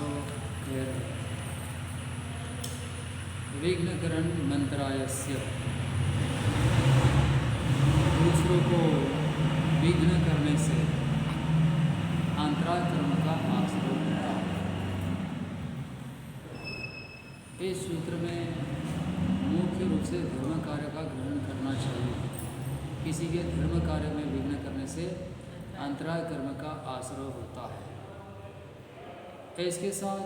आसरो कह रहे विघ्नकरण मंत्रायस्य, दूसरों को विघ्न करने से अंतराय कर्म का आश्रय होता है। इस सूत्र में मुख्य रूप से धर्म कार्य का ग्रहण करना चाहिए। किसी के धर्म कार्य में विघ्न करने से अंतराय कर्म का आश्रय होता है। इसके साथ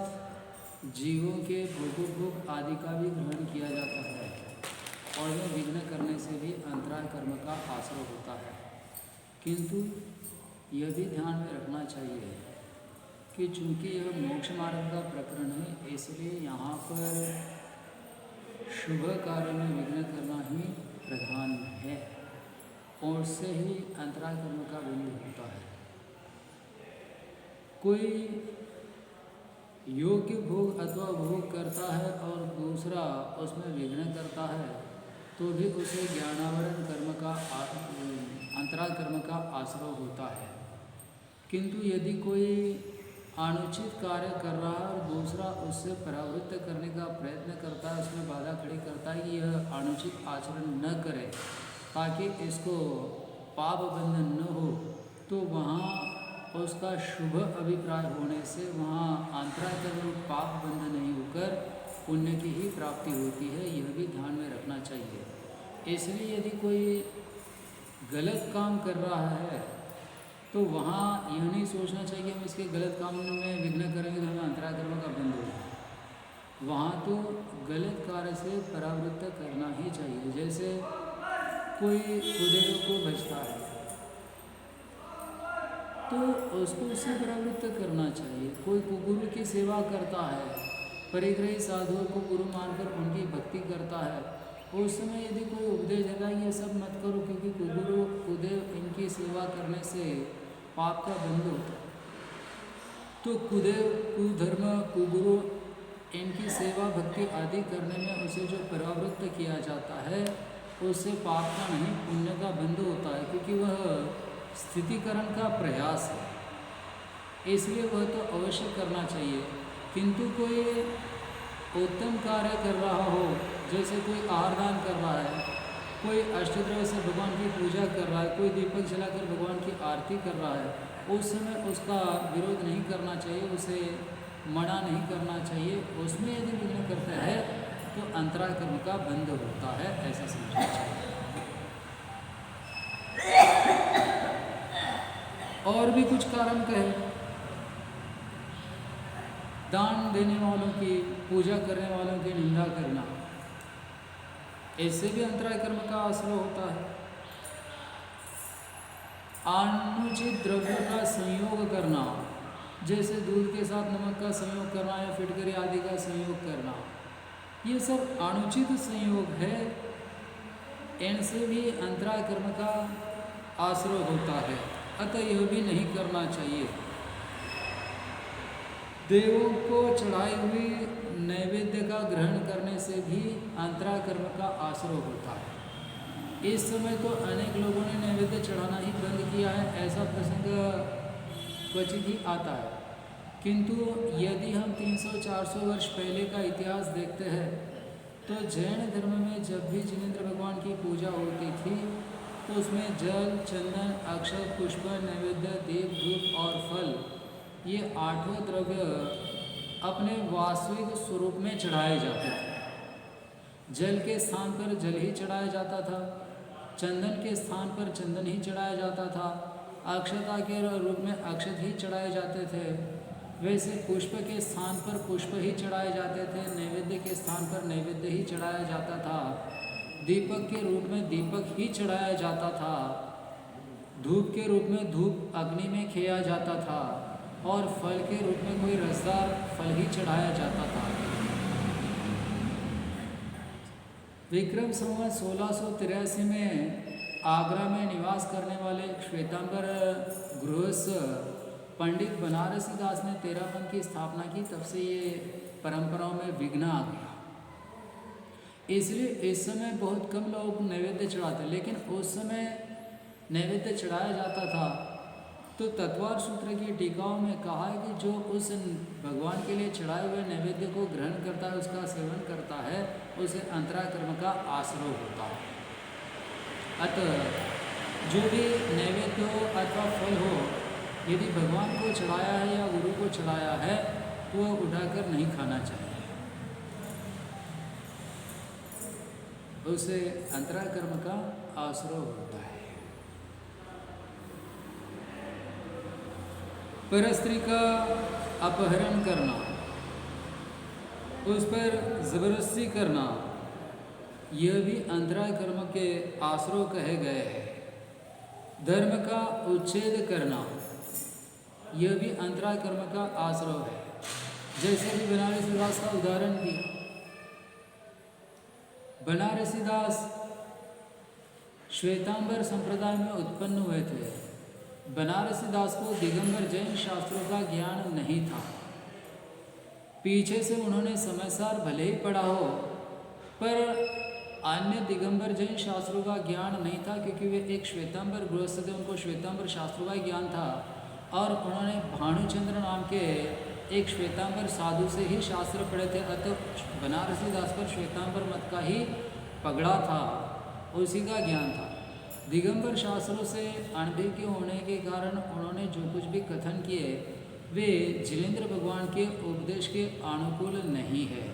जीवों के भोग आदि का भी ग्रहण किया जाता है और में विघ्न करने से भी अंतराय कर्म का आश्रय होता है। किंतु यह भी ध्यान में रखना चाहिए कि चूंकि यह मोक्ष मार्ग का प्रकरण है, इसलिए यहाँ पर शुभ कार्य में विघ्न करना ही प्रधान है और से ही अंतराय कर्म का बिंदु होता है। कोई योग्य भोग अथवा भोग करता है और दूसरा उसमें विघ्न करता है तो भी उसे ज्ञानावरण कर्म का अंतराय कर्म का आश्रय होता है। किंतु यदि कोई अनुचित कार्य कर रहा है और दूसरा उससे परावृत्त करने का प्रयत्न करता है, उसमें बाधा खड़ी करता है कि यह अनुचित आचरण न करे ताकि इसको पाप बंधन न हो, तो वहाँ उसका शुभ अभिप्राय होने से वहाँ अंतराय कर्म पाप बंधन नहीं होकर पुण्य की ही प्राप्ति होती है। यह भी ध्यान में रखना चाहिए। इसलिए यदि कोई गलत काम कर रहा है तो वहाँ यह नहीं सोचना चाहिए कि हम इसके गलत काम में विघ्न करेंगे तो हमें अंतराय कर्म का बंध होगा। वहाँ तो गलत कार्य से परावृत्त करना ही चाहिए। जैसे कोई कुदेव को बचता है तो उसको उससे परावृत्त करना चाहिए। कोई गुरु की सेवा करता है, परिग्रही साधुओं को गुरु मानकर उनकी भक्ति करता है, उस समय यदि कोई उपदेश देता है ये सब मत करो क्योंकि कुगुरु कुदेव इनकी सेवा करने से पाप का बंध होता है, तो कुदेव कुधर्म कुगुरु इनकी सेवा भक्ति आदि करने में उसे जो परावृत्त किया जाता है उससे पाप का नहीं पुण्य का बंध होता है, क्योंकि वह स्थितिकरण का प्रयास है, इसलिए वह तो अवश्य करना चाहिए। किंतु कोई उत्तम कार्य कर रहा हो, जैसे कोई आहार दान कर रहा है, कोई अष्टद्रव्य से भगवान की पूजा कर रहा है, कोई दीपक जलाकर भगवान की आरती कर रहा है, उस समय उसका विरोध नहीं करना चाहिए, उसे मना नहीं करना चाहिए। उसमें यदि विघ्न करता है तो अंतराय कर्म का बंध होता है, ऐसा समझना चाहिए। और भी कुछ कारण कहे, दान देने वालों की, पूजा करने वालों की निंदा करना, इससे भी अंतराय कर्म का आश्रय होता है। अनुचित द्रव्य का संयोग करना, जैसे दूध के साथ नमक का संयोग करना या फिटकरी आदि का संयोग करना, ये सब अनुचित संयोग है, इनसे भी अंतराय कर्म का आश्रय होता है। अतः यह भी नहीं करना चाहिए। देवों को चढ़ाई हुई नैवेद्य का ग्रहण करने से भी अंतराय कर्म का आश्रय होता है। इस समय तो अनेक लोगों ने नैवेद्य चढ़ाना ही बंद किया है, ऐसा प्रसंग क्वचित ही आता है। किंतु यदि हम 300-400 वर्ष पहले का इतिहास देखते हैं तो जैन धर्म में जब भी जिनेंद्र भगवान की पूजा होती थी तो उसमें जल, चंदन, अक्षत, पुष्प, नैवेद्य, दीप, धूप और फल, ये 8 द्रव्य अपने वास्तविक स्वरूप में चढ़ाए जाते थे। जल के स्थान पर जल ही चढ़ाया जाता था, चंदन के स्थान पर चंदन ही चढ़ाया जाता था, अक्षता के रूप में अक्षत ही चढ़ाए जाते थे, वैसे पुष्प के स्थान पर पुष्प ही चढ़ाए जाते थे, नैवेद्य के स्थान पर नैवेद्य ही चढ़ाया जाता था, दीपक के रूप में दीपक ही चढ़ाया जाता था, धूप के रूप में धूप अग्नि में खिया जाता था और फल के रूप में कोई रसदार फल ही चढ़ाया जाता था। विक्रम संवत 1683 में आगरा में निवास करने वाले श्वेतांबर गृहस्थ पंडित बनारसी दास ने तेरापंथ की स्थापना की। तब से ये परंपराओं में विघ्न आ गया। इसलिए इस समय बहुत कम लोग नैवेद्य चढ़ाते, लेकिन उस समय नैवेद्य चढ़ाया जाता था तो तत्वार सूत्र की टीकाओं में कहा है कि जो उस भगवान के लिए चढ़ाए हुए नैवेद्य को ग्रहण करता है, उसका सेवन करता है, उसे अंतरा कर्म का आश्रय होता है। अतः जो भी नैवेद्य हो अथवा फल हो, यदि भगवान को चढ़ाया है या गुरु को चढ़ाया है तो वह उठाकर नहीं खाना चाहिए, उसे अंतरा कर्म का आश्रय होता है। परस्त्री का अपहरण करना, उस पर जबरदस्ती करना, यह भी अंतरा कर्म के आश्रय कहे गए हैं। धर्म का उच्छेद करना, यह भी अंतरा कर्म का आश्रय है। जैसे कि बनारसी दास का उदाहरण दिया। बनारसी दास श्वेतांबर संप्रदाय में उत्पन्न हुए थे। बनारसी दास को दिगंबर जैन शास्त्रों का ज्ञान नहीं था। पीछे से उन्होंने समयसार भले ही पढ़ा हो, पर अन्य दिगंबर जैन शास्त्रों का ज्ञान नहीं था, क्योंकि वे एक श्वेतांबर गृहस्थ थे, उनको श्वेतांबर शास्त्रों का ज्ञान था। और उन्होंने भानुचंद्र नाम के एक श्वेतांबर साधु से ही शास्त्र पढ़े थे। अतः बनारसी दास पर श्वेतांबर मत का ही पगड़ा था, उसी का ज्ञान था। दिगंबर शास्त्रों से अनभिज्ञ होने के कारण उन्होंने जो कुछ भी कथन किए वे जिलेंद्र भगवान के उपदेश के अनुकूल नहीं है।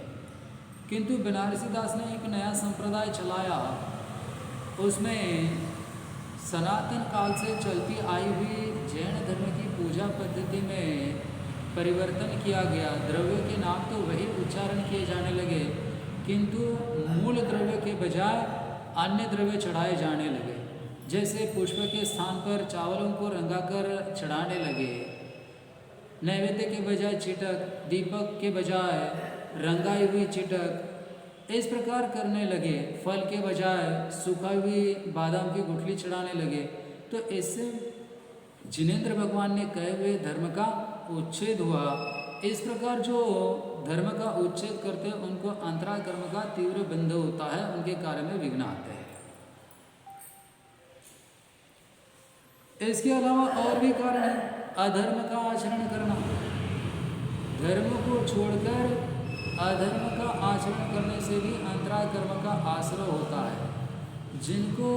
किंतु बनारसी दास ने एक नया संप्रदाय चलाया, उसमें सनातन काल से चलती आई हुई जैन धर्म की पूजा पद्धति में परिवर्तन किया गया। द्रव्य के नाम तो वही उच्चारण किए जाने लगे, किंतु मूल द्रव्य के बजाय अन्य द्रव्य चढ़ाए जाने लगे। जैसे पुष्प के स्थान पर चावलों को रंगाकर चढ़ाने लगे, नैवेद्य के बजाय चिटक, दीपक के बजाय रंगाई हुई चिटक, इस प्रकार करने लगे। फल के बजाय सुखाई हुई बादाम की गुठली चढ़ाने लगे। तो इससे जिनेंद्र भगवान ने कहे हुए धर्म का उच्छेद हुआ। इस प्रकार जो धर्म का उच्छेद करते हैं उनको अंतरा कर्म का तीव्र बंध होता है, उनके कार्य में विघ्न आते हैं। इसके अलावा और भी कारण है। अधर्म का आचरण करना, धर्म को छोड़कर अधर्म का आचरण करने से भी अंतरा कर्म का आश्रय होता है। जिनको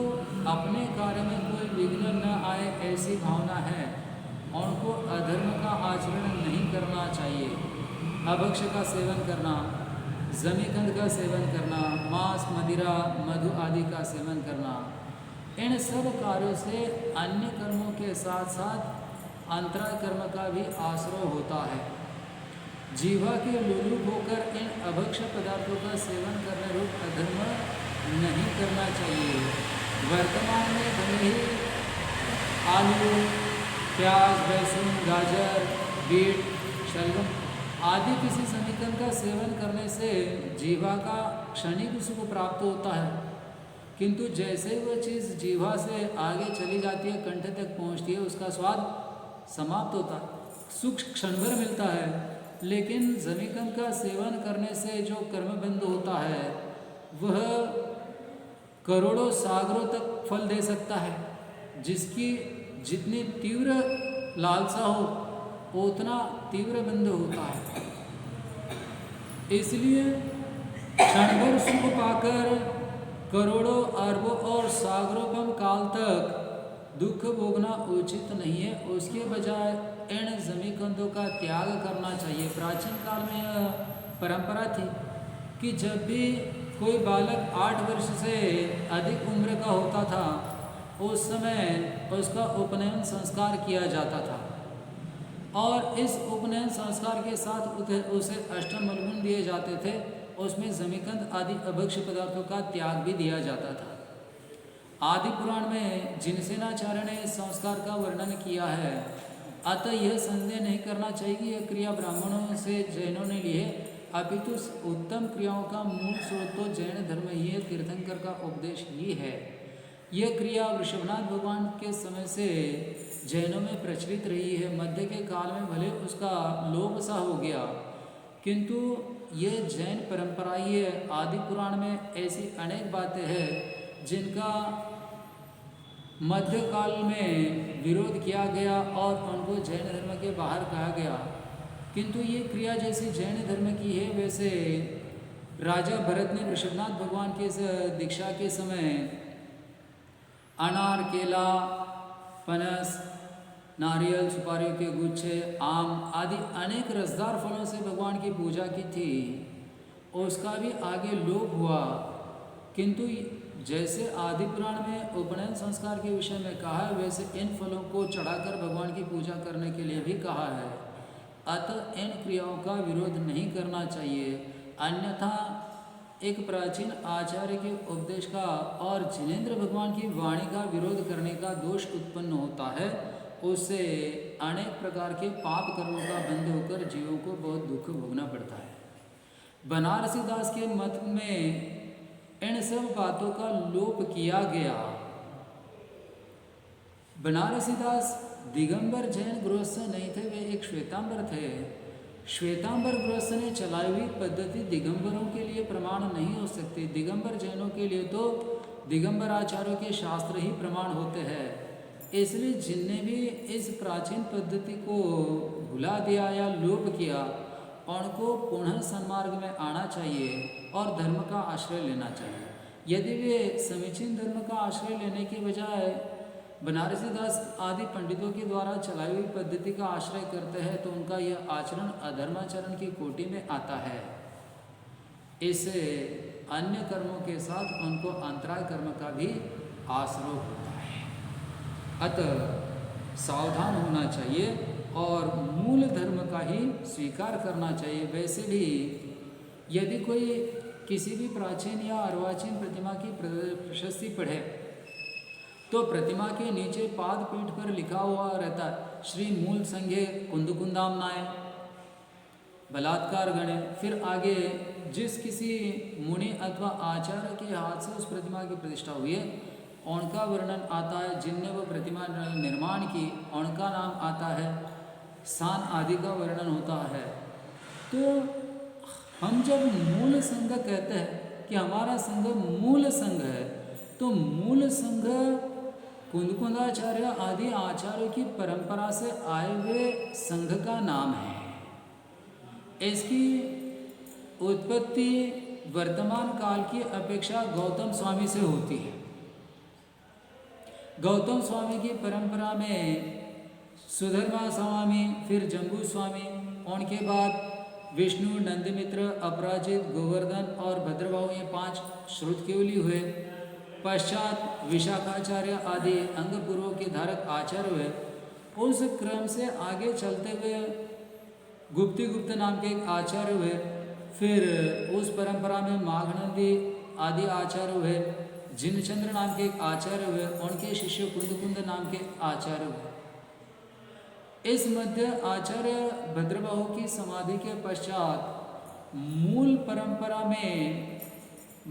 अपने कार्य में कोई विघ्न न आए ऐसी भावना है, उनको अधर्म का आचरण नहीं करना चाहिए। अभक्ष का सेवन करना, जमीकंद का सेवन करना, मांस, मदिरा, मधु आदि का सेवन करना, इन सब कार्यों से अन्य कर्मों के साथ साथ अंतरा कर्म का भी आश्रय होता है। जीवा के लोलुप होकर इन अभक्ष पदार्थों का सेवन करने रूप अधर्म नहीं करना चाहिए। वर्तमान में भले ही आलू, प्याज, लहसुन, गाजर, बीट, शलगम आदि किसी समीकरण का सेवन करने से जीवा का क्षणिक सुख प्राप्त होता है, किंतु जैसे वह चीज़ जीवा से आगे चली जाती है, कंठ तक पहुंचती है, उसका स्वाद समाप्त होता है, सुख क्षणभर मिलता है। लेकिन जमीकंद का सेवन करने से जो कर्मबंध होता है वह करोड़ों सागरों तक फल दे सकता है। जिसकी जितनी तीव्र लालसा हो उतना तीव्र बंध होता है। इसलिए क्षणभर सुख पाकर करोड़ों, अरबों और सागरों काल तक दुख भोगना उचित नहीं है। उसके बजाय इन जमीकंदों का त्याग करना चाहिए। प्राचीन काल में यह परंपरा थी कि जब भी कोई बालक 8 वर्ष से अधिक उम्र का होता था, उस समय उसका उपनयन संस्कार किया जाता था, और इस उपनयन संस्कार के साथ उसे अष्टम मलगुण दिए जाते थे। उसमें जमीकंद आदि अभक्ष पदार्थों का त्याग भी दिया जाता था। आदि पुराण में जिनसेनाचार्य ने इस संस्कार का वर्णन किया है। अतः यह संदेह नहीं करना चाहिए कि यह क्रिया ब्राह्मणों से जैनों ने ली है, अपितु उत्तम क्रियाओं का मूल स्रोत तो जैन धर्म ही है, तीर्थंकर का उपदेश ही है। यह क्रिया वृषभनाथ भगवान के समय से जैनों में प्रचलित रही है। मध्य के काल में भले उसका लोप सा हो गया, किंतु यह जैन परंपरा ही है। आदि पुराण में ऐसी अनेक बातें हैं जिनका मध्यकाल में विरोध किया गया और उनको जैन धर्म के बाहर कहा गया, किंतु ये क्रिया जैसी जैन धर्म की है वैसे राजा भरत ने ऋषभनाथ भगवान के दीक्षा के समय अनार, केला, पनस, नारियल, सुपारियों के गुच्छे, आम आदि अनेक रसदार फलों से भगवान की पूजा की थी और उसका भी आगे लोप हुआ। किंतु जैसे आदि पुराण में उपनयन संस्कार के विषय में कहा है, वैसे इन फलों को चढ़ाकर भगवान की पूजा करने के लिए भी कहा है। अतः इन क्रियाओं का विरोध नहीं करना चाहिए, अन्यथा एक प्राचीन आचार्य के उपदेश का और जिनेंद्र भगवान की वाणी का विरोध करने का दोष उत्पन्न होता है। उससे अनेक प्रकार के पाप कर्मों का बंध होकर जीवों को बहुत दुख भोगना पड़ता है। बनारसी दास के मत में इन सब बातों का लोप किया गया। बनारसी दास दिगंबर जैन गृहस्थ नहीं थे, वे एक श्वेतांबर थे। श्वेतांबर गृहस्थ ने चलाई हुई पद्धति दिगंबरों के लिए प्रमाण नहीं हो सकती। दिगंबर जैनों के लिए तो दिगंबर आचार्यों के शास्त्र ही प्रमाण होते हैं। इसलिए जिनने भी इस प्राचीन पद्धति को भुला दिया या लोप किया, उनको पुनः सन्मार्ग में आना चाहिए और धर्म का आश्रय लेना चाहिए। यदि वे समीचीन धर्म का आश्रय लेने के बजाय बनारसी दास आदि पंडितों के द्वारा चलाई हुई पद्धति का आश्रय करते हैं, तो उनका यह आचरण अधर्माचरण की कोटि में आता है। इससे अन्य कर्मों के साथ उनको अंतराय कर्म का भी आश्रय होता है। अतः सावधान होना चाहिए और मूल धर्म का ही स्वीकार करना चाहिए। वैसे भी यदि कोई किसी भी प्राचीन या अर्वाचीन प्रतिमा की प्रशस्ति पढ़े, तो प्रतिमा के नीचे पाद पीठ पर लिखा हुआ रहता है, श्री मूल संघे कुंदकुंदामनाय बलात्कार गणे। फिर आगे जिस किसी मुनि अथवा आचार्य के हाथ से उस प्रतिमा की प्रतिष्ठा हुई है, उनका वर्णन आता है। जिनने वो प्रतिमा निर्माण की, उनका नाम आता है, स्थान आदि का वर्णन होता है। तो हम जब मूल संघ कहते हैं कि हमारा संघ मूल संघ है, तो मूल संघ कुंदकुंदाचार्य आदि आचार्यों की परंपरा से आए हुए संघ का नाम है। इसकी उत्पत्ति वर्तमान काल की अपेक्षा गौतम स्वामी से होती है। गौतम स्वामी की परंपरा में सुधर्मा स्वामी, फिर जम्बू स्वामी, उनके बाद विष्णु, नंदमित्र, अपराजित, गोवर्धन और भद्रभाव, ये 5 श्रुतकेवली हुए। पश्चात विशाखाचार्य आदि अंगपूर्वों के धारक आचार्य हुए। उस क्रम से आगे चलते हुए गुप्त नाम के एक आचार्य हुए। फिर उस परंपरा में माघनंदी आदि आचार्य हुए। जिनचंद्र नाम के एक आचार्य हुए, उनके शिष्य कुंद नाम के आचार्य हुए। इस मध्य आचार्य भद्रबाहु की समाधि के पश्चात मूल परंपरा में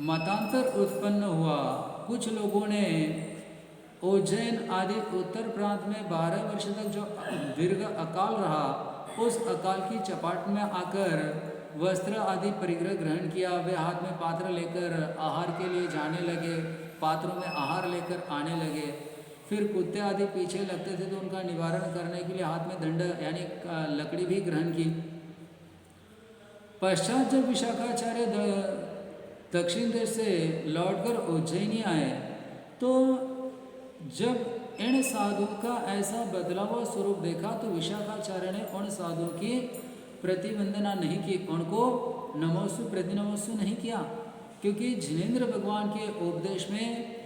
मतांतर उत्पन्न हुआ। कुछ लोगों ने उज्जैन आदि उत्तर प्रांत में 12 वर्ष तक जो दीर्घ अकाल रहा, उस अकाल की चपाट में आकर वस्त्र आदि परिग्रह ग्रहण किया। वे हाथ में पात्र लेकर आहार के लिए जाने लगे, पात्रों में आहार लेकर आने लगे। फिर कुत्ते आदि पीछे लगते थे तो उनका निवारण करने के लिए हाथ में दंड यानी लकड़ी भी ग्रहण की। पश्चात जब विशाखाचार्य दक्षिण देश से लौटकर उज्जैनी आए, तो जब इन साधुओं का ऐसा बदला हुआ स्वरूप देखा, तो विशाखाचार्य ने उन साधुओं की प्रतिवंदना नहीं की, उनको नमोस्तु प्रतिनमोस्तु नहीं किया, क्योंकि जिनेंद्र भगवान के उपदेश में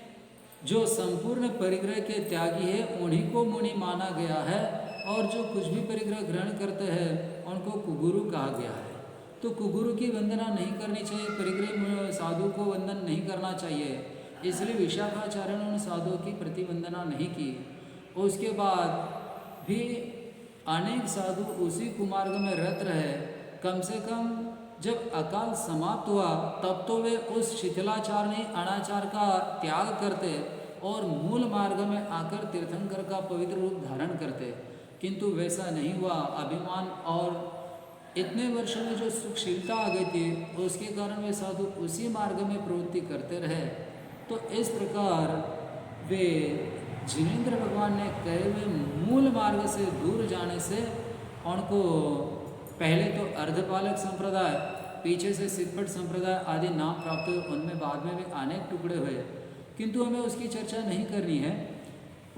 जो संपूर्ण परिग्रह के त्यागी है, उन्हीं को मुनि माना गया है, और जो कुछ भी परिग्रह ग्रहण करते हैं उनको कुगुरु कहा गया है। तो कुगुरु की वंदना नहीं करनी चाहिए, परिग्रह साधु को वंदन नहीं करना चाहिए। इसलिए विशाखाचार्य ने उन साधुओं की प्रतिवंदना नहीं की। उसके बाद भी अनेक साधु उसी कुमार्ग में रत रहे। कम से कम जब अकाल समाप्त हुआ, तब तो वे उस शिथिलाचार नहीं अनाचार का त्याग करते और मूल मार्ग में आकर तीर्थंकर का पवित्र रूप धारण करते, किंतु वैसा नहीं हुआ। अभिमान और इतने वर्षों में जो सुखशीलता आ गई थी, उसके कारण वे साधु उसी मार्ग में प्रवृत्ति करते रहे। तो इस प्रकार वे जिनेन्द्र भगवान ने कहे हुए मूल मार्ग से दूर जाने से उनको पहले तो अर्धपालक संप्रदाय, पीछे से सिद्धपट संप्रदाय आदि नाम प्राप्त हुए, उनमें बाद में भी अनेक टुकड़े हुए, किंतु हमें उसकी चर्चा नहीं करनी है।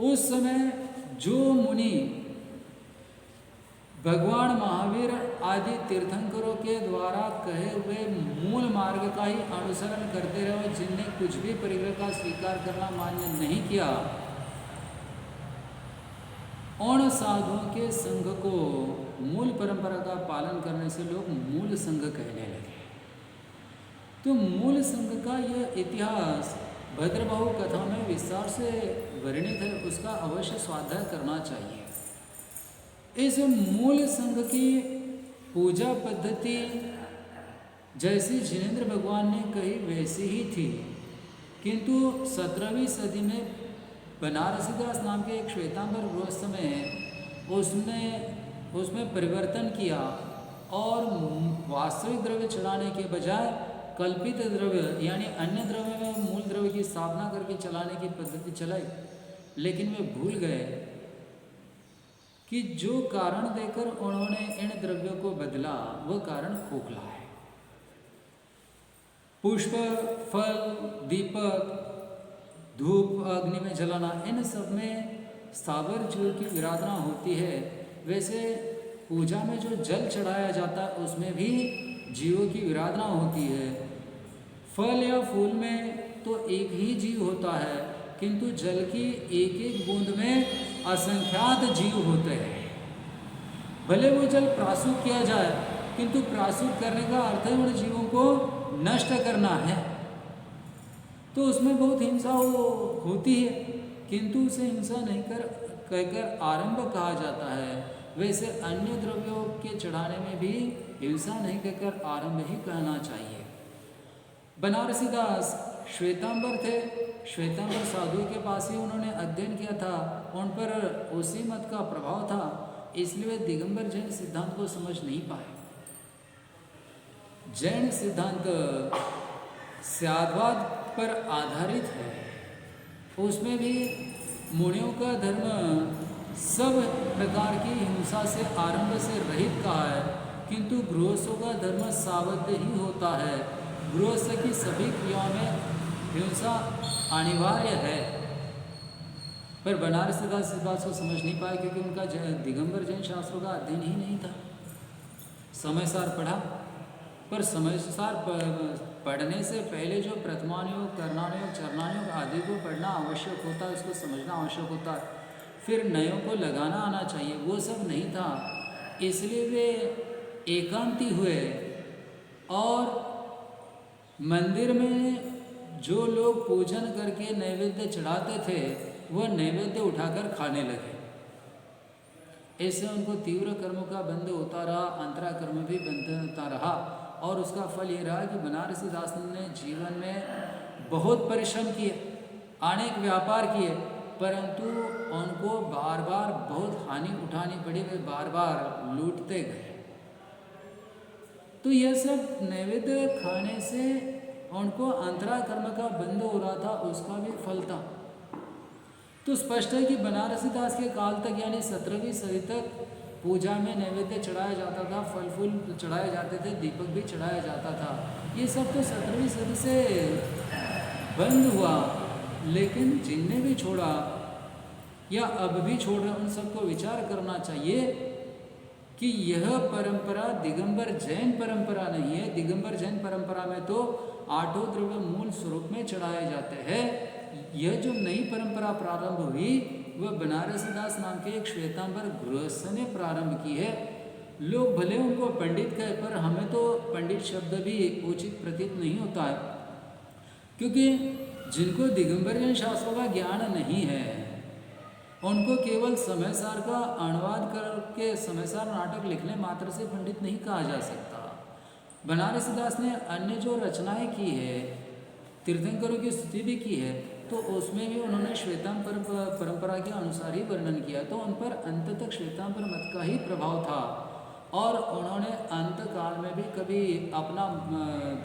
उस समय जो मुनि भगवान महावीर आदि तीर्थंकरों के द्वारा कहे हुए मूल मार्ग का ही अनुसरण करते रहे, जिनने कुछ भी परिग्रह का स्वीकार करना मान्य नहीं किया, उन साधुओं के संघ को मूल परंपरा का पालन करने से लोग मूल संघ कहने लगे। तो मूल संघ का यह इतिहास भद्रबाहु कथा में विस्तार से वर्णित है, उसका अवश्य स्वाध्याय करना चाहिए। इस मूल संघ की पूजा पद्धति जैसी जिनेन्द्र भगवान ने कही वैसी ही थी, किंतु 17वीं सदी में बनारसीदास नाम के एक श्वेतांबर गृहस्थ में उसमें परिवर्तन किया और वास्तविक द्रव्य चढ़ाने के बजाय कल्पित द्रव्य यानी अन्य द्रव्य में मूल द्रव्य की स्थापना करके चलाने की पद्धति चलाई। लेकिन वे भूल गए कि जो कारण देकर उन्होंने इन द्रव्यों को बदला वह कारण खोखला है। पुष्प, फल, दीपक, धूप अग्नि में जलाना, इन सब में स्थावर जीव की विराधना होती है। वैसे पूजा में जो जल चढ़ाया जाता है उसमें भी जीवों की विराधना होती है। फल या फूल में तो एक ही जीव होता है, किंतु जल की एक एक बूंद में असंख्यात जीव होते हैं। भले वो जल प्रासूत किया जाए, किंतु प्रासूत करने का अर्थ है उन जीवों को नष्ट करना है, तो उसमें बहुत हिंसा होती है, किंतु उसे हिंसा नहीं कहकर आरंभ कहा जाता है। वैसे अन्य द्रव्यों के चढ़ाने में भी हिंसा नहीं कहकर आरंभ ही कहना चाहिए। बनारसीदास श्वेतांबर थे, श्वेतांबर साधुओं के पास ही उन्होंने अध्ययन किया था, उन पर उसी मत का प्रभाव था, इसलिए वे दिगंबर जैन सिद्धांत को समझ नहीं पाए। जैन सिद्धांत स्याद्वाद पर आधारित है, उसमें भी मुनियों का धर्म सब प्रकार की हिंसा से आरंभ से रहित कहा है, किंतु गृहस्थों का धर्म सावध ही होता है। गृहस्थ की सभी क्रियाओं में हिंसा अनिवार्य है। पर बनारसीदास इस बात को समझ नहीं पाए, क्योंकि उनका दिगंबर जैन शास्त्रों का अध्ययन ही नहीं था। समय सार पढ़ा, पर समय सार पढ़ने से पहले जो प्रथमानुयोग, कर्णानुयोग, चरणानुयोग आदि को पढ़ना आवश्यक होता है, उसको समझना आवश्यक होता है, फिर नयों को लगाना आना चाहिए, वो सब नहीं था। इसलिए वे एकांती हुए और मंदिर में जो लोग पूजन करके नैवेद्य चढ़ाते थे वह नैवेद्य उठाकर खाने लगे। ऐसे उनको तीव्र कर्मों का बंध होता रहा, अंतरा कर्म भी बंध होता रहा, और उसका फल ये रहा कि बनारसीदास ने जीवन में बहुत परिश्रम किए, अनेक व्यापार किए, परंतु उनको बार बार बहुत हानि उठानी पड़ी, वे बार बार लूटते गए। तो यह सब नैवेद्य खाने से उनको अंतरा कर्म का बंध हो रहा था, उसका भी फल था। तो स्पष्ट है कि बनारसीदास के काल तक यानी 17वीं सदी तक पूजा में नैवेद्य चढ़ाया जाता था, फल फूल चढ़ाए जाते थे, दीपक भी चढ़ाया जाता था। ये सब तो 17वीं सदी से बंद हुआ, लेकिन जिनने भी छोड़ा या अब भी छोड़ रहे उन सबको विचार करना चाहिए कि यह परंपरा दिगंबर जैन परंपरा नहीं है। दिगंबर जैन परंपरा में तो 8 द्रव्य मूल स्वरूप में चढ़ाए जाते हैं। यह जो नई परंपरा प्रारंभ हुई वह बनारसीदास नाम के एक श्वेतांबर गृहस्थ ने प्रारंभ की है। लोग भले उनको पंडित कहे, पर हमें तो पंडित शब्द भी उचित प्रतीत नहीं होता है, क्योंकि जिनको दिगंबर जैन शास्त्रों का ज्ञान नहीं है उनको केवल समय सार का अनुवाद करके समय सार नाटक लिखने मात्र से पंडित नहीं कहा जा सकता। बनारसीदास ने अन्य जो रचनाएं की है, तीर्थंकरों की स्तुति भी की है, तो उसमें भी उन्होंने श्वेतांबर परंपरा के अनुसार ही वर्णन किया, तो उन पर अंत तक श्वेतांबर मत का ही प्रभाव था, और उन्होंने अंत काल में भी कभी अपना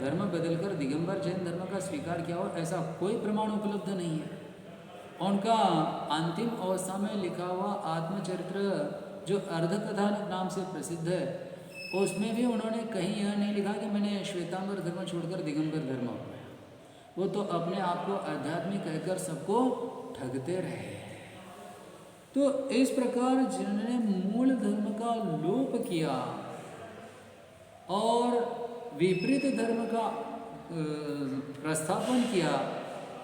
धर्म बदलकर दिगंबर जैन धर्म का स्वीकार किया हो ऐसा कोई प्रमाण उपलब्ध नहीं है। उनका अंतिम अवस्था में लिखा हुआ आत्मचरित्र जो अर्धकथानक नाम से प्रसिद्ध है, उसमें भी उन्होंने कहीं यह नहीं लिखा कि मैंने श्वेतांबर धर्म छोड़कर दिगंबर धर्म अपनाया। वो तो अपने आप को आध्यात्मिक कहकर सबको ठगते रहे। तो इस प्रकार जिन्होंने मूल धर्म का लोप किया और विपरीत धर्म का प्रस्थापन किया,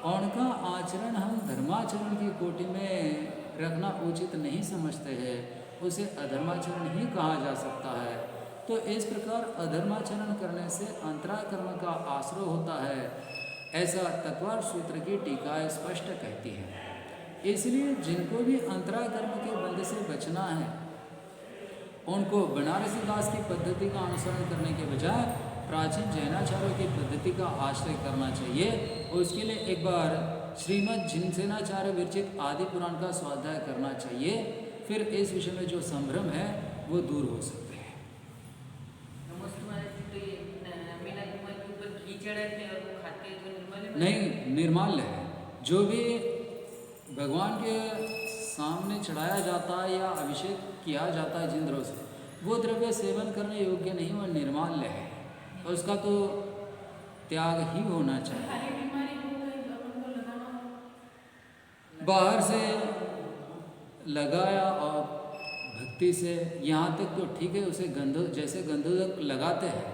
उनका आचरण हम धर्माचरण की कोटि में रखना उचित नहीं समझते हैं, उसे अधर्माचरण ही कहा जा सकता है। तो इस प्रकार अधर्माचरण करने से अंतराय कर्म का आश्रय होता है, ऐसा तत्वार सूत्र की टीका स्पष्ट कहती है। इसलिए जिनको भी अंतराय कर्म के बंध से बचना है, उनको बनारसी दास की पद्धति का अनुसरण करने के बजाय प्राचीन जैनाचार्यों की पद्धति का आश्रय करना चाहिए। उसके लिए एक बार श्रीमद् जिनसेनाचार्य विरचित आदि पुराण का स्वाध्याय करना चाहिए, फिर इस विषय में जो संभ्रम है वो दूर हो सकते हैं। नहीं, निर्माल्य है। जो भी भगवान के सामने चढ़ाया जाता है या अभिषेक किया जाता है जिन द्रव्य से, वो द्रव्य सेवन करने योग्य नहीं, वह निर्माल्य है, उसका तो त्याग ही होना चाहिए। बाहर से लगाया और भक्ति से, यहाँ तक तो ठीक है, उसे जैसे गंधोदक लगाते हैं,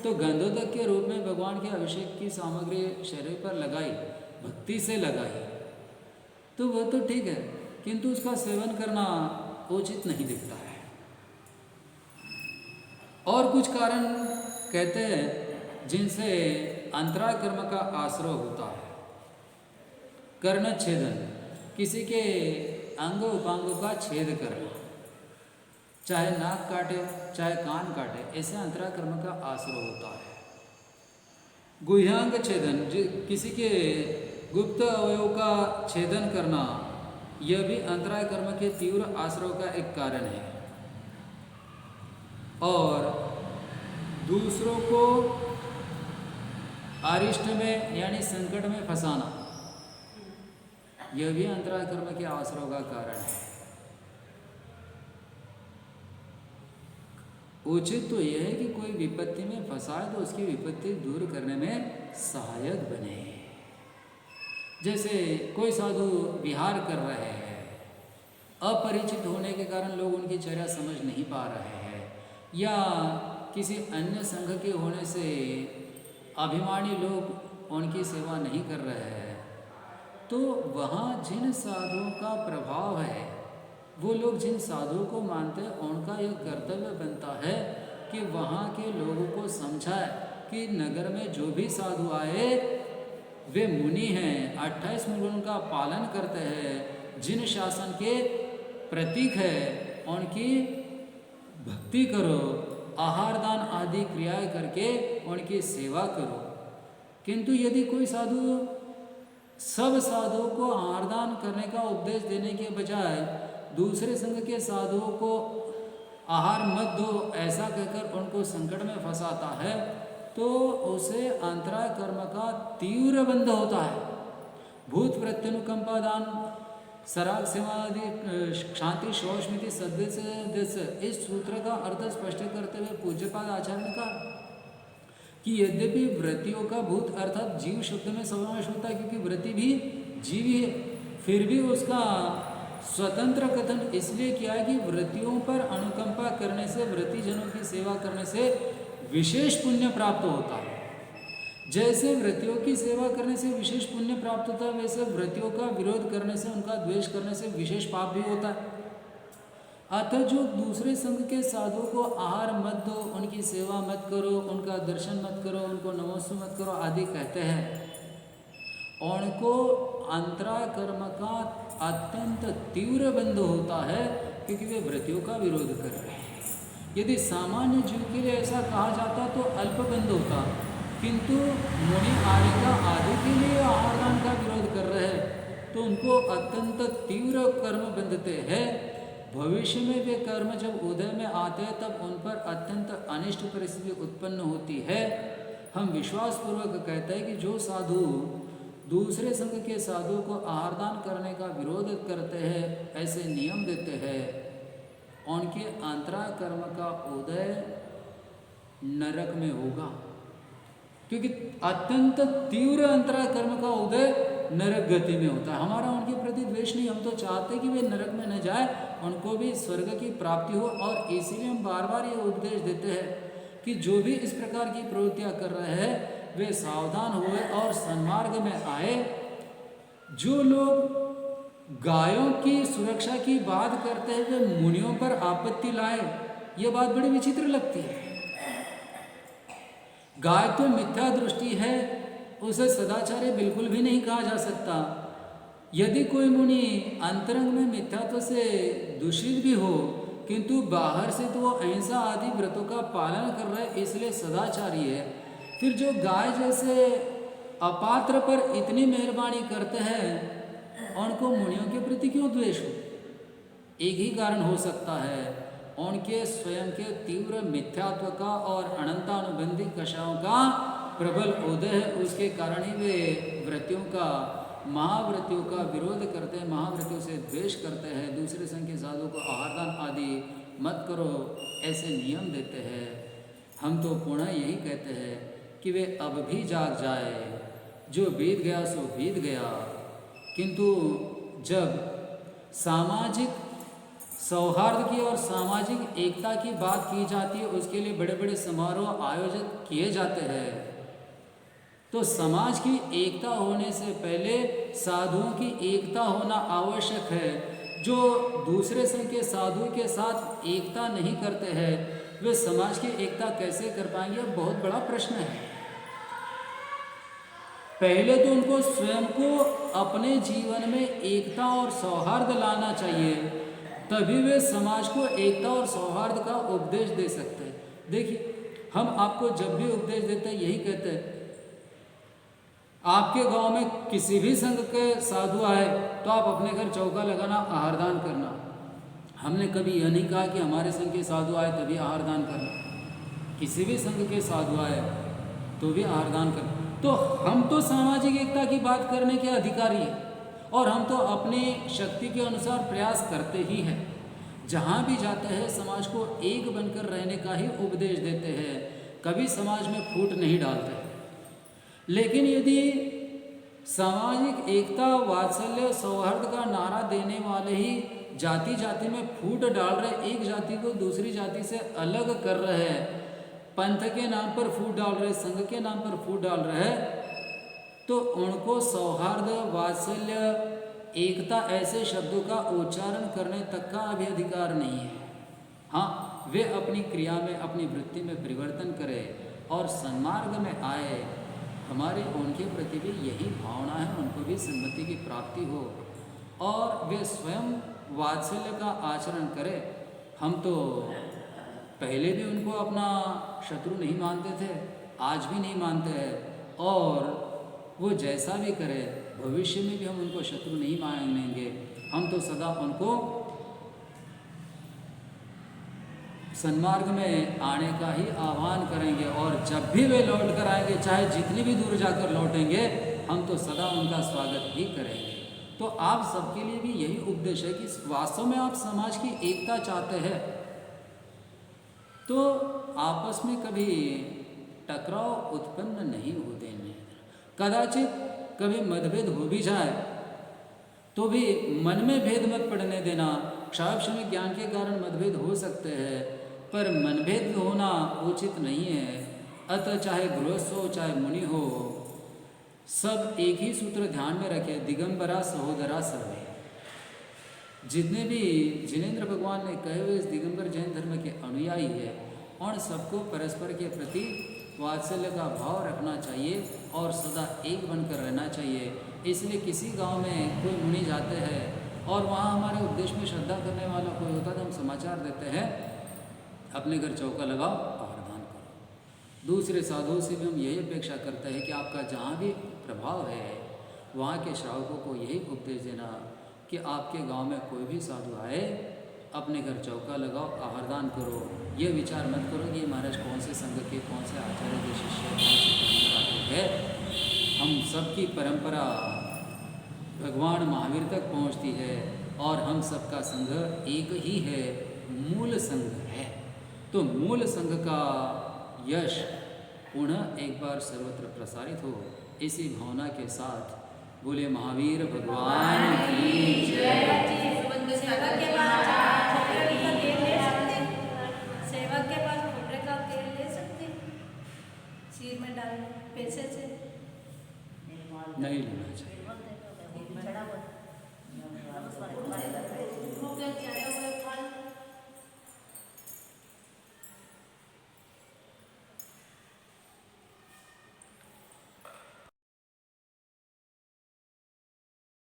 तो गंधोदक के रूप में भगवान के अभिषेक की सामग्री शरीर पर लगाई, भक्ति से लगाई, तो वह तो ठीक है, किंतु उसका सेवन करना उचित नहीं दिखता है। और कुछ कारण कहते हैं जिनसे अंतराय कर्म का आश्रय होता है। कर्णच्छेदन, किसी के अंग उपांगों का छेद करना, चाहे नाक काटे चाहे कान काटे, ऐसे अंतराय कर्म का आश्रय होता है। गुह्यांग छेदन, किसी के गुप्त अवयव का छेदन करना, यह भी अंतराय कर्म के तीव्र आश्रय का एक कारण है। और दूसरों को अरिष्ट में यानी संकट में फंसाना, यह भी अंतराय कर्म के आश्रय का कारण है। उचित तो यह है कि कोई विपत्ति में फंसाए तो उसकी विपत्ति दूर करने में सहायक बने। जैसे कोई साधु विहार कर रहे हैं, अपरिचित होने के कारण लोग उनकी चर्या समझ नहीं पा रहे हैं, या किसी अन्य संघ के होने से अभिमानी लोग उनकी सेवा नहीं कर रहे हैं, तो वहाँ जिन साधुओं का प्रभाव है, वो लोग जिन साधुओं को मानते हैं, उनका यह कर्तव्य बनता है कि वहाँ के लोगों को समझाए कि नगर में जो भी साधु आए वे मुनि हैं, 28 मुनियों का पालन करते हैं, जिन शासन के प्रतीक है उनकी भक्ति करो, आहार दान आदि क्रियाएं करके उनकी सेवा करो। किंतु यदि कोई साधु सब साधुओं को आहार दान करने का उपदेश देने के बजाय दूसरे संघ के साधुओं को आहार मत दो ऐसा कहकर उनको संकट में फंसाता है, तो उसे अंतराय कर्म का तीव्र बंध होता है। भूत प्रत्यनुकंपा दान सराग सेवादि क्षांति शौचमिति सदस्य, इस सूत्र का अर्थ स्पष्ट करते हुए पूज्यपाद आचार्य ने कहा कि यद्यपि व्रतियों का भूत अर्थात जीव शब्द में समावेश होता है, क्योंकि व्रति भी जीव ही है, फिर भी उसका स्वतंत्र कथन इसलिए किया है कि व्रतियों पर अनुकंपा करने से, व्रति जनों की सेवा करने से विशेष पुण्य प्राप्त होता है। जैसे व्रतियों की सेवा करने से विशेष पुण्य प्राप्त होता है, वैसे व्रतियों का विरोध करने से, उनका द्वेष करने से विशेष पाप भी होता है। अतः जो दूसरे संघ के साधुओं को आहार मत दो, उनकी सेवा मत करो, उनका दर्शन मत करो, उनको नमस्ते मत करो आदि कहते हैं, उनको अंतराय कर्म का अत्यंत तीव्र बंध होता है, क्योंकि वे व्रतियों का विरोध कर रहे हैं। यदि सामान्य जीव के लिए ऐसा कहा जाता तो अल्प बंध होता, किंतु मुनि आर्य आदि के लिए आहार दान का विरोध कर रहे हैं, तो उनको अत्यंत तीव्र कर्म बंधते हैं। भविष्य में वे कर्म जब उदय में आते हैं, तब उन पर अत्यंत अनिष्ट परिस्थिति उत्पन्न होती है। हम विश्वासपूर्वक कहते हैं कि जो साधु दूसरे संघ के साधु को आहार दान करने का विरोध करते हैं, ऐसे नियम देते हैं, उनके अंतरा कर्म का उदय नरक में होगा। क्योंकि अत्यंत तीव्र अंतरा कर्म का उदय नरक गति में होता है। हमारा उनके प्रति द्वेष नहीं, हम तो चाहते हैं कि वे नरक में न जाए, उनको भी स्वर्ग की प्राप्ति हो। और इसीलिए हम बार बार ये उपदेश देते हैं कि जो भी इस प्रकार की प्रवृत्तियां कर रहे हैं वे सावधान हुए और सन्मार्ग में आए। जो लोग गायों की सुरक्षा की बात करते हैं वे मुनियों पर आपत्ति लाए, ये बात बड़ी विचित्र लगती है। गाय तो मिथ्या दृष्टि है, उसे सदाचारी बिल्कुल भी नहीं कहा जा सकता। यदि कोई मुनि अंतरंग में मिथ्यात्व से दूषित भी हो, किंतु बाहर से तो वो अहिंसा आदि व्रतों का पालन कर रहा है, इसलिए सदाचारी है। फिर जो गाय जैसे अपात्र पर इतनी मेहरबानी करते हैं, उनको मुनियों के प्रति क्यों द्वेष हो? एक ही कारण हो सकता है, उनके स्वयं के तीव्र मिथ्यात्व का और अनंतानुबंधी कषायों का प्रबल उदय है। उसके कारण ही वे व्रतियों का, महाव्रतियों का विरोध करते हैं, महाव्रतियों से द्वेष करते हैं, दूसरे संघ के साधु को आहारदान आदि मत करो, ऐसे नियम देते हैं। हम तो पुनः यही कहते हैं कि वे अब भी जाग जाए, जो बीत गया सो बीत गया। किंतु जब सामाजिक सौहार्द की और सामाजिक एकता की बात की जाती है, उसके लिए बड़े बड़े समारोह आयोजित किए जाते हैं, तो समाज की एकता होने से पहले साधुओं की एकता होना आवश्यक है। जो दूसरे संघ के साधु के साथ एकता नहीं करते हैं, वे समाज की एकता कैसे कर पाएंगे? यह बहुत बड़ा प्रश्न है। पहले तो उनको स्वयं को अपने जीवन में एकता और सौहार्द लाना चाहिए, तभी वे समाज को एकता और सौहार्द का उपदेश दे सकते हैं। देखिए, हम आपको जब भी उपदेश देते हैं यही कहते हैं, आपके गांव में किसी भी संघ के साधु आए तो आप अपने घर चौका लगाना, आहारदान करना। हमने कभी यह नहीं कहा कि हमारे संघ के साधु आए तभी आहारदान करना। किसी भी संघ के साधु आए तो भी आहारदान करना। तो हम तो सामाजिक एकता की बात करने के अधिकारी हैं, और हम तो अपनी शक्ति के अनुसार प्रयास करते ही हैं। जहाँ भी जाते हैं समाज को एक बनकर रहने का ही उपदेश देते हैं, कभी समाज में फूट नहीं डालते हैं। लेकिन यदि सामाजिक एकता, वात्सल्य, सौहार्द का नारा देने वाले ही जाति जाति में फूट डाल रहे, एक जाति को दूसरी जाति से अलग कर रहे हैं, पंथ के नाम पर फूट डाल रहे, संघ के नाम पर फूट डाल रहे हैं, तो उनको सौहार्द, वात्सल्य, एकता ऐसे शब्दों का उच्चारण करने तक का अभी अधिकार नहीं है। हाँ, वे अपनी क्रिया में, अपनी वृत्ति में परिवर्तन करें और सन्मार्ग में आए। हमारे उनके प्रति भी यही भावना है, उनको भी सन्मति की प्राप्ति हो और वे स्वयं वात्सल्य का आचरण करें। हम तो पहले भी उनको अपना शत्रु नहीं मानते थे, आज भी नहीं मानते हैं, और वो जैसा भी करे भविष्य में भी हम उनको शत्रु नहीं मानेंगे। हम तो सदा उनको सन्मार्ग में आने का ही आह्वान करेंगे, और जब भी वे लौट कर आएंगे, चाहे जितनी भी दूर जाकर लौटेंगे, हम तो सदा उनका स्वागत ही करेंगे। तो आप सबके लिए भी यही उपदेश है कि वास्तव में आप समाज की एकता चाहते हैं तो आपस में कभी टकराव उत्पन्न नहीं हो देंगे। कदाचित कभी मतभेद हो भी जाए तो भी मन में भेद मत पड़ने देना। क्षापक्षमी ज्ञान के कारण मतभेद हो सकते हैं, पर मनभेद होना उचित नहीं है। अतः चाहे गृहस्थ हो चाहे मुनि हो, सब एक ही सूत्र ध्यान में रखे, दिगंबरा सहोदरा सर्वे। जितने भी जिनेंद्र भगवान ने कहे हुए इस दिगंबर जैन धर्म के अनुयायी है, उन सबको परस्पर के प्रति वात्सल्य का भाव रखना चाहिए और सदा एक बनकर रहना चाहिए। इसलिए किसी गांव में कोई मुनि जाते हैं और वहाँ हमारे उपदेश में श्रद्धा करने वाला कोई होता है तो हम समाचार देते हैं, अपने घर चौका लगाओ, आहारदान करो। दूसरे साधुओं से भी हम यही अपेक्षा करते हैं कि आपका जहाँ भी प्रभाव है वहाँ के श्रावकों को यही उपदेश देना कि आपके गांव में कोई भी साधु आए, अपने घर चौका लगाओ, आहारदान करो। ये विचार मत करो कि महाराज कौन से संघ के, कौन से आचार्य के शिष्य, कौन से परंपरा के है। हम सबकी परंपरा भगवान महावीर तक पहुंचती है और हम सबका संघ एक ही है, मूल संघ है। तो मूल संघ का यश पुनः एक बार सर्वत्र प्रसारित हो, इसी भावना के साथ बोले महावीर भगवान की जय। सेवक के पास खोपरे का तेल ले सकते, सेवक के पास खोपरे का तेल ले सकते, सिर में डाल पैसे से नहीं